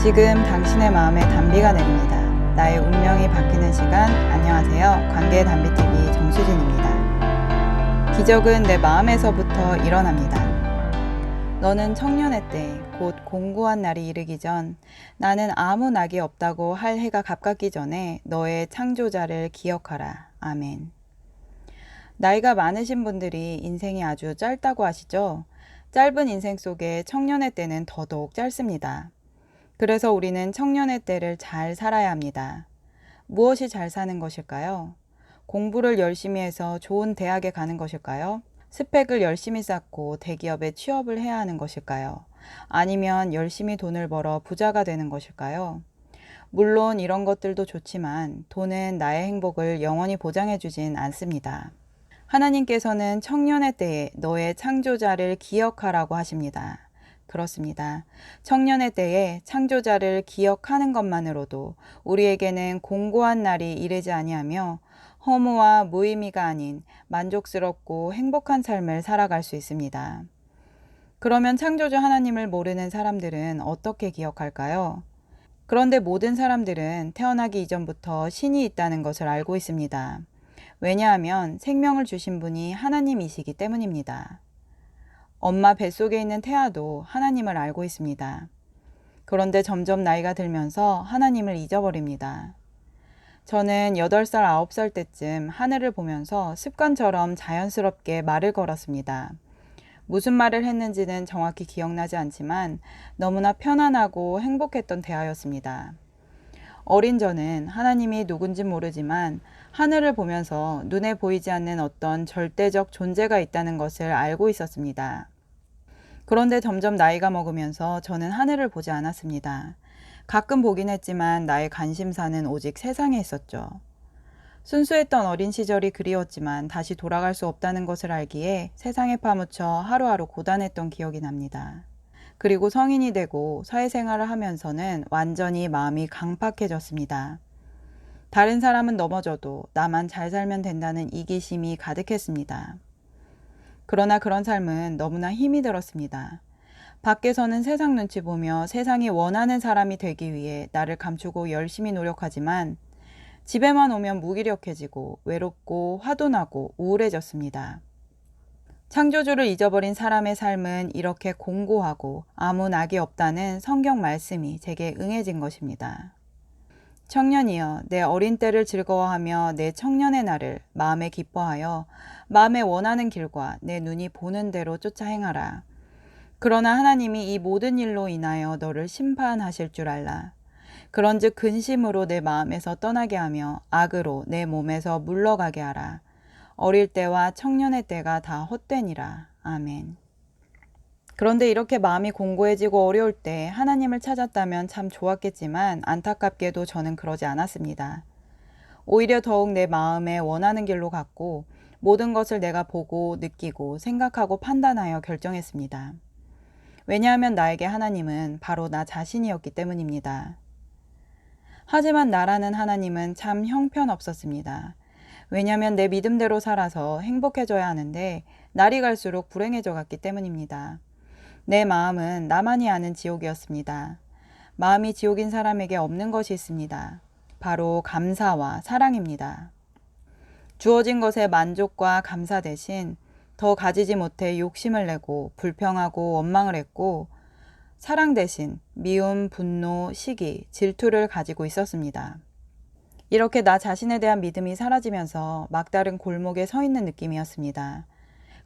지금 당신의 마음에 단비가 내립니다. 나의 운명이 바뀌는 시간. 안녕하세요. 관계의 단비TV 정수진입니다. 기적은 내 마음에서부터 일어납니다. 너는 청년의 때, 곧 공고한 날이 이르기 전, 나는 아무 낙이 없다고 할 해가 가깝기 전에 너의 창조자를 기억하라. 아멘. 나이가 많으신 분들이 인생이 아주 짧다고 하시죠? 짧은 인생 속에 청년의 때는 더더욱 짧습니다. 그래서 우리는 청년의 때를 잘 살아야 합니다. 무엇이 잘 사는 것일까요? 공부를 열심히 해서 좋은 대학에 가는 것일까요? 스펙을 열심히 쌓고 대기업에 취업을 해야 하는 것일까요? 아니면 열심히 돈을 벌어 부자가 되는 것일까요? 물론 이런 것들도 좋지만 돈은 나의 행복을 영원히 보장해 주진 않습니다. 하나님께서는 청년의 때에 너의 창조자를 기억하라고 하십니다. 그렇습니다. 청년의 때에 창조자를 기억하는 것만으로도 우리에게는 공고한 날이 이르지 아니하며 허무와 무의미가 아닌 만족스럽고 행복한 삶을 살아갈 수 있습니다. 그러면 창조주 하나님을 모르는 사람들은 어떻게 기억할까요? 그런데 모든 사람들은 태어나기 이전부터 신이 있다는 것을 알고 있습니다. 왜냐하면 생명을 주신 분이 하나님이시기 때문입니다. 엄마 뱃속에 있는 태아도 하나님을 알고 있습니다. 그런데 점점 나이가 들면서 하나님을 잊어버립니다. 저는 8살, 9살 때쯤 하늘을 보면서 습관처럼 자연스럽게 말을 걸었습니다. 무슨 말을 했는지는 정확히 기억나지 않지만 너무나 편안하고 행복했던 대화였습니다. 어린 저는 하나님이 누군지 모르지만 하늘을 보면서 눈에 보이지 않는 어떤 절대적 존재가 있다는 것을 알고 있었습니다. 그런데 점점 나이가 먹으면서 저는 하늘을 보지 않았습니다. 가끔 보긴 했지만 나의 관심사는 오직 세상에 있었죠. 순수했던 어린 시절이 그리웠지만 다시 돌아갈 수 없다는 것을 알기에 세상에 파묻혀 하루하루 고단했던 기억이 납니다. 그리고 성인이 되고 사회생활을 하면서는 완전히 마음이 강팍해졌습니다. 다른 사람은 넘어져도 나만 잘 살면 된다는 이기심이 가득했습니다. 그러나 그런 삶은 너무나 힘이 들었습니다. 밖에서는 세상 눈치 보며 세상이 원하는 사람이 되기 위해 나를 감추고 열심히 노력하지만 집에만 오면 무기력해지고 외롭고 화도 나고 우울해졌습니다. 창조주를 잊어버린 사람의 삶은 이렇게 공고하고 아무 낙이 없다는 성경 말씀이 제게 응해진 것입니다. 청년이여, 내 어린 때를 즐거워하며 내 청년의 날을 마음에 기뻐하여 마음에 원하는 길과 내 눈이 보는 대로 쫓아 행하라. 그러나 하나님이 이 모든 일로 인하여 너를 심판하실 줄 알라. 그런즉 근심으로 내 마음에서 떠나게 하며 악으로 내 몸에서 물러가게 하라. 어릴 때와 청년의 때가 다 헛되니라. 아멘. 그런데 이렇게 마음이 공고해지고 어려울 때 하나님을 찾았다면 참 좋았겠지만 안타깝게도 저는 그러지 않았습니다. 오히려 더욱 내 마음에 원하는 길로 갔고 모든 것을 내가 보고 느끼고 생각하고 판단하여 결정했습니다. 왜냐하면 나에게 하나님은 바로 나 자신이었기 때문입니다. 하지만 나라는 하나님은 참 형편없었습니다. 왜냐하면 내 믿음대로 살아서 행복해져야 하는데 날이 갈수록 불행해져 갔기 때문입니다. 내 마음은 나만이 아는 지옥이었습니다. 마음이 지옥인 사람에게 없는 것이 있습니다. 바로 감사와 사랑입니다. 주어진 것에 만족과 감사 대신 더 가지지 못해 욕심을 내고 불평하고 원망을 했고 사랑 대신 미움, 분노, 시기, 질투를 가지고 있었습니다. 이렇게 나 자신에 대한 믿음이 사라지면서 막다른 골목에 서 있는 느낌이었습니다.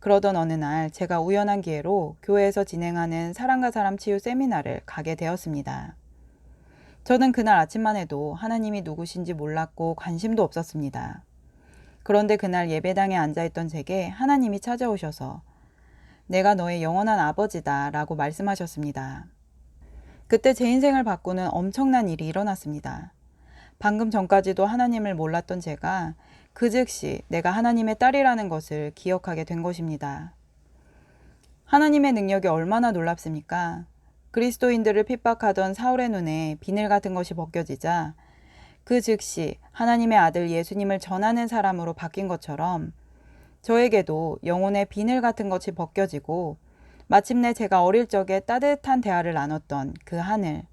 그러던 어느 날 제가 우연한 기회로 교회에서 진행하는 사람과 사람 치유 세미나를 가게 되었습니다. 저는 그날 아침만 해도 하나님이 누구신지 몰랐고 관심도 없었습니다. 그런데 그날 예배당에 앉아있던 제게 하나님이 찾아오셔서 내가 너의 영원한 아버지다 라고 말씀하셨습니다. 그때 제 인생을 바꾸는 엄청난 일이 일어났습니다. 방금 전까지도 하나님을 몰랐던 제가 그 즉시 내가 하나님의 딸이라는 것을 기억하게 된 것입니다. 하나님의 능력이 얼마나 놀랍습니까? 그리스도인들을 핍박하던 사울의 눈에 비늘 같은 것이 벗겨지자 그 즉시 하나님의 아들 예수님을 전하는 사람으로 바뀐 것처럼 저에게도 영혼의 비늘 같은 것이 벗겨지고 마침내 제가 어릴 적에 따뜻한 대화를 나눴던 그 하늘,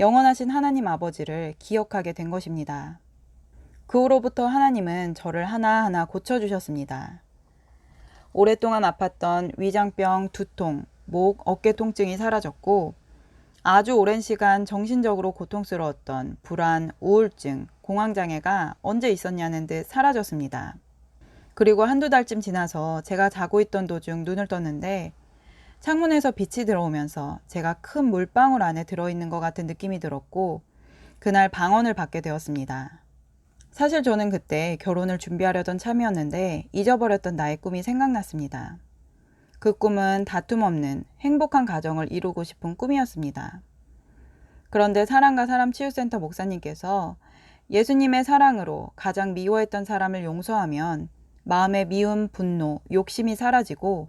영원하신 하나님 아버지를 기억하게 된 것입니다. 그 후로부터 하나님은 저를 하나하나 고쳐주셨습니다. 오랫동안 아팠던 위장병, 두통, 목, 어깨 통증이 사라졌고 아주 오랜 시간 정신적으로 고통스러웠던 불안, 우울증, 공황장애가 언제 있었냐는 듯 사라졌습니다. 그리고 한두 달쯤 지나서 제가 자고 있던 도중 눈을 떴는데 창문에서 빛이 들어오면서 제가 큰 물방울 안에 들어있는 것 같은 느낌이 들었고 그날 방언을 받게 되었습니다. 사실 저는 그때 결혼을 준비하려던 참이었는데 잊어버렸던 나의 꿈이 생각났습니다. 그 꿈은 다툼 없는 행복한 가정을 이루고 싶은 꿈이었습니다. 그런데 사랑과 사람 치유센터 목사님께서 예수님의 사랑으로 가장 미워했던 사람을 용서하면 마음의 미움, 분노, 욕심이 사라지고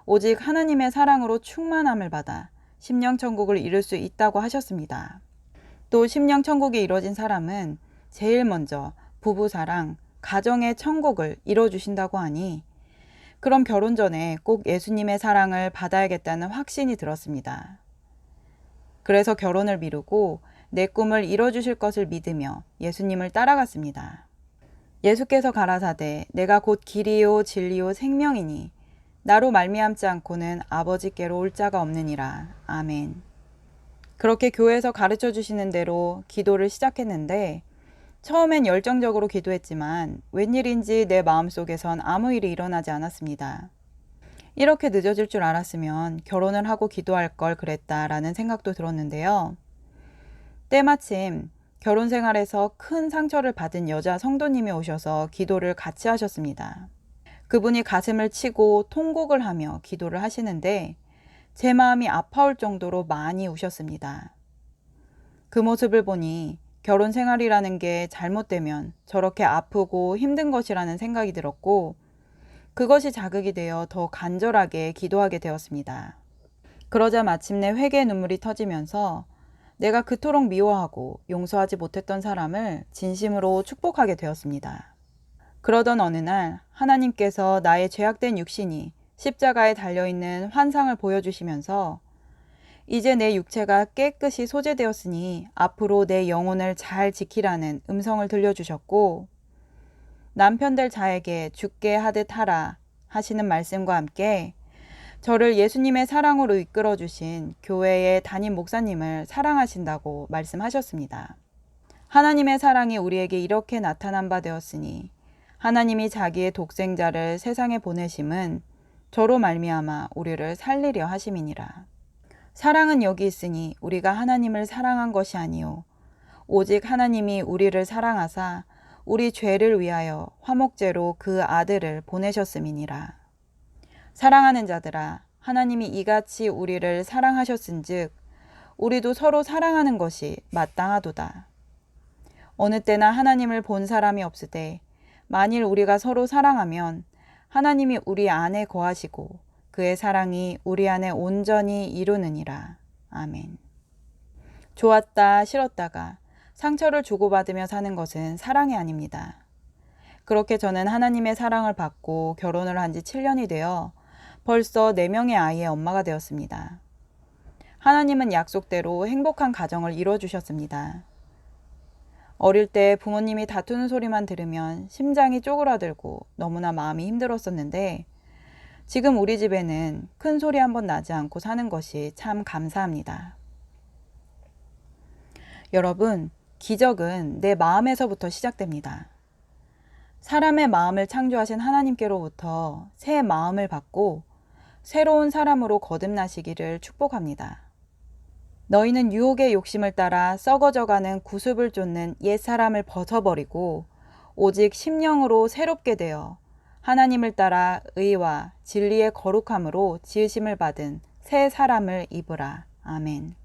오직 하나님의 사랑으로 충만함을 받아 심령천국을 이룰 수 있다고 하셨습니다. 또 심령천국이 이루어진 사람은 제일 먼저 부부사랑, 가정의 천국을 이뤄주신다고 하니 그럼 결혼 전에 꼭 예수님의 사랑을 받아야겠다는 확신이 들었습니다. 그래서 결혼을 미루고 내 꿈을 이뤄주실 것을 믿으며 예수님을 따라갔습니다. 예수께서 가라사대 내가 곧 길이요 진리요 생명이니 나로 말미암지 않고는 아버지께로 올 자가 없느니라. 아멘. 그렇게 교회에서 가르쳐 주시는 대로 기도를 시작했는데 처음엔 열정적으로 기도했지만 웬일인지 내 마음속에선 아무 일이 일어나지 않았습니다. 이렇게 늦어질 줄 알았으면 결혼을 하고 기도할 걸 그랬다라는 생각도 들었는데요. 때마침 결혼 생활에서 큰 상처를 받은 여자 성도님이 오셔서 기도를 같이 하셨습니다. 그분이 가슴을 치고 통곡을 하며 기도를 하시는데 제 마음이 아파올 정도로 많이 우셨습니다. 그 모습을 보니 결혼 생활이라는 게 잘못되면 저렇게 아프고 힘든 것이라는 생각이 들었고 그것이 자극이 되어 더 간절하게 기도하게 되었습니다. 그러자 마침내 회개의 눈물이 터지면서 내가 그토록 미워하고 용서하지 못했던 사람을 진심으로 축복하게 되었습니다. 그러던 어느 날 하나님께서 나의 죄악된 육신이 십자가에 달려있는 환상을 보여주시면서 이제 내 육체가 깨끗이 소재되었으니 앞으로 내 영혼을 잘 지키라는 음성을 들려주셨고 남편 될 자에게 죽게 하듯 하라 하시는 말씀과 함께 저를 예수님의 사랑으로 이끌어 주신 교회의 담임 목사님을 사랑하신다고 말씀하셨습니다. 하나님의 사랑이 우리에게 이렇게 나타난 바 되었으니 하나님이 자기의 독생자를 세상에 보내심은 저로 말미암아 우리를 살리려 하심이니라. 사랑은 여기 있으니 우리가 하나님을 사랑한 것이 아니요 오직 하나님이 우리를 사랑하사 우리 죄를 위하여 화목제로 그 아들을 보내셨음이니라. 사랑하는 자들아 하나님이 이같이 우리를 사랑하셨은즉 우리도 서로 사랑하는 것이 마땅하도다. 어느 때나 하나님을 본 사람이 없으되 만일 우리가 서로 사랑하면 하나님이 우리 안에 거하시고 그의 사랑이 우리 안에 온전히 이루느니라. 아멘. 좋았다 싫었다가 상처를 주고받으며 사는 것은 사랑이 아닙니다. 그렇게 저는 하나님의 사랑을 받고 결혼을 한 지 7년이 되어 벌써 4명의 아이의 엄마가 되었습니다. 하나님은 약속대로 행복한 가정을 이루어주셨습니다. 어릴 때 부모님이 다투는 소리만 들으면 심장이 쪼그라들고 너무나 마음이 힘들었었는데 지금 우리 집에는 큰 소리 한번 나지 않고 사는 것이 참 감사합니다. 여러분, 기적은 내 마음에서부터 시작됩니다. 사람의 마음을 창조하신 하나님께로부터 새 마음을 받고 새로운 사람으로 거듭나시기를 축복합니다. 너희는 유혹의 욕심을 따라 썩어져가는 구습을 쫓는 옛사람을 벗어버리고 오직 심령으로 새롭게 되어 하나님을 따라 의와 진리의 거룩함으로 지으심을 받은 새 사람을 입으라. 아멘.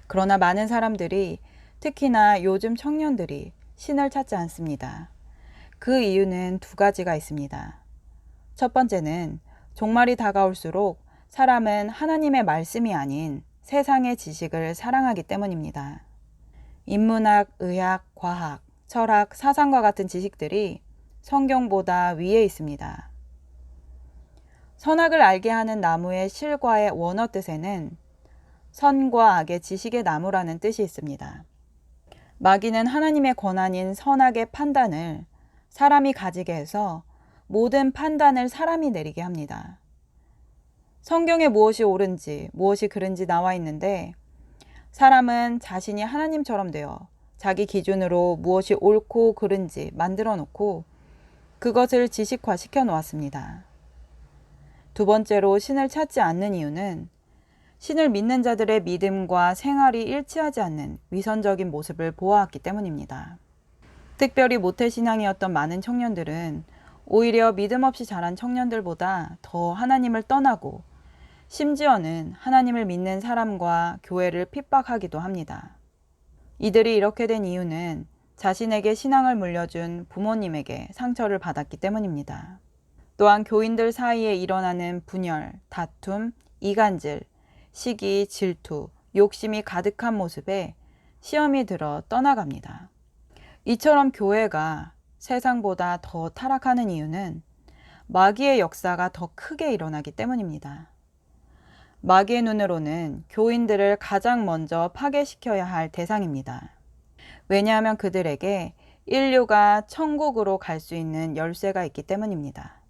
그러나 많은 사람들이 특히나 요즘 청년들이 신을 찾지 않습니다. 그 이유는 2가지가 있습니다. 첫 번째는 종말이 다가올수록 사람은 하나님의 말씀이 아닌 세상의 지식을 사랑하기 때문입니다. 인문학, 의학, 과학, 철학, 사상과 같은 지식들이 성경보다 위에 있습니다. 선악을 알게 하는 나무의 실과의 원어 뜻에는 선과 악의 지식의 나무라는 뜻이 있습니다. 마귀는 하나님의 권한인 선악의 판단을 사람이 가지게 해서 모든 판단을 사람이 내리게 합니다. 성경에 무엇이 옳은지 무엇이 그른지 나와 있는데 사람은 자신이 하나님처럼 되어 자기 기준으로 무엇이 옳고 그른지 만들어 놓고 그것을 지식화 시켜 놓았습니다. 두 번째로 신을 찾지 않는 이유는 신을 믿는 자들의 믿음과 생활이 일치하지 않는 위선적인 모습을 보아왔기 때문입니다. 특별히 모태신앙이었던 많은 청년들은 오히려 믿음 없이 자란 청년들보다 더 하나님을 떠나고 심지어는 하나님을 믿는 사람과 교회를 핍박하기도 합니다. 이들이 이렇게 된 이유는 자신에게 신앙을 물려준 부모님에게 상처를 받았기 때문입니다. 또한 교인들 사이에 일어나는 분열, 다툼, 이간질, 시기, 질투, 욕심이 가득한 모습에 시험이 들어 떠나갑니다. 이처럼 교회가 세상보다 더 타락하는 이유는 마귀의 역사가 더 크게 일어나기 때문입니다. 마귀의 눈으로는 교인들을 가장 먼저 파괴시켜야 할 대상입니다. 왜냐하면 그들에게 인류가 천국으로 갈 수 있는 열쇠가 있기 때문입니다.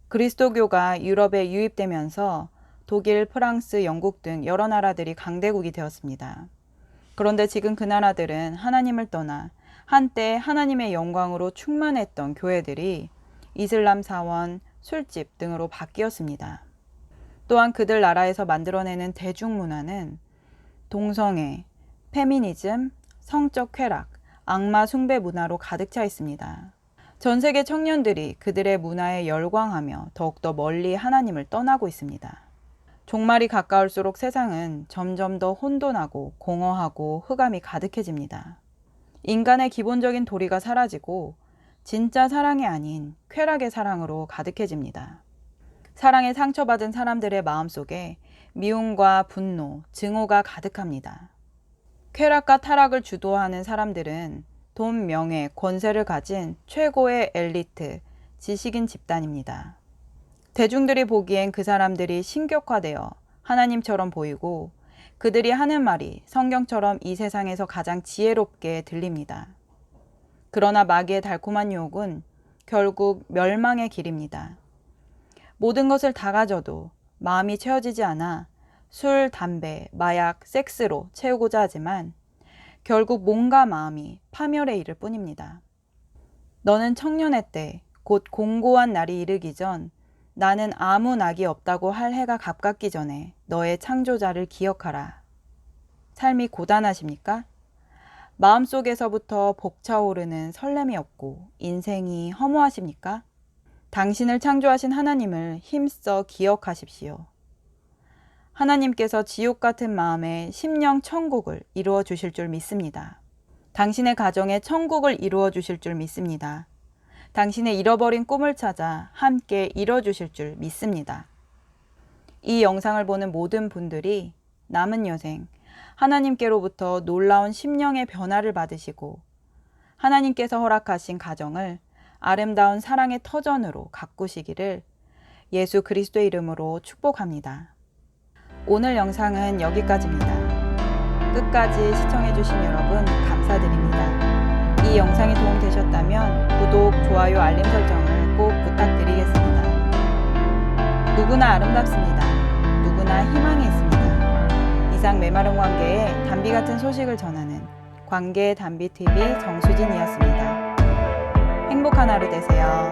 그리스도교가 유럽에 유입되면서 독일, 프랑스, 영국 등 여러 나라들이 강대국이 되었습니다. 그런데 지금 그 나라들은 하나님을 떠나 한때 하나님의 영광으로 충만했던 교회들이 이슬람 사원, 술집 등으로 바뀌었습니다. 또한 그들 나라에서 만들어내는 대중문화는 동성애, 페미니즘, 성적 쾌락, 악마 숭배 문화로 가득 차 있습니다. 전 세계 청년들이 그들의 문화에 열광하며 더욱더 멀리 하나님을 떠나고 있습니다. 종말이 가까울수록 세상은 점점 더 혼돈하고 공허하고 흑암이 가득해집니다. 인간의 기본적인 도리가 사라지고 진짜 사랑이 아닌 쾌락의 사랑으로 가득해집니다. 사랑에 상처받은 사람들의 마음속에 미움과 분노, 증오가 가득합니다. 쾌락과 타락을 주도하는 사람들은 돈, 명예, 권세를 가진 최고의 엘리트, 지식인 집단입니다. 대중들이 보기엔 그 사람들이 신격화되어 하나님처럼 보이고 그들이 하는 말이 성경처럼 이 세상에서 가장 지혜롭게 들립니다. 그러나 마귀의 달콤한 유혹은 결국 멸망의 길입니다. 모든 것을 다 가져도 마음이 채워지지 않아 술, 담배, 마약, 섹스로 채우고자 하지만 결국 몸과 마음이 파멸에 이를 뿐입니다. 너는 청년의 때, 곧 공고한 날이 이르기 전 나는 아무 낙이 없다고 할 해가 가깝기 전에 너의 창조자를 기억하라. 삶이 고단하십니까? 마음속에서부터 벅차오르는 설렘이 없고 인생이 허무하십니까? 당신을 창조하신 하나님을 힘써 기억하십시오. 하나님께서 지옥 같은 마음에 심령 천국을 이루어 주실 줄 믿습니다. 당신의 가정에 천국을 이루어 주실 줄 믿습니다. 당신의 잃어버린 꿈을 찾아 함께 이뤄 주실 줄 믿습니다. 이 영상을 보는 모든 분들이 남은 여생 하나님께로부터 놀라운 심령의 변화를 받으시고 하나님께서 허락하신 가정을 아름다운 사랑의 터전으로 가꾸시기를 예수 그리스도의 이름으로 축복합니다. 오늘 영상은 여기까지입니다. 끝까지 시청해주신 여러분 감사드립니다. 이 영상이 도움되셨다면 구독, 좋아요, 알림 설정을 꼭 부탁드리겠습니다. 누구나 아름답습니다. 누구나 희망이 있습니다. 이상 메마른 관계의 단비 같은 소식을 전하는 관계 단비TV 정수진이었습니다. 행복한 하루 되세요.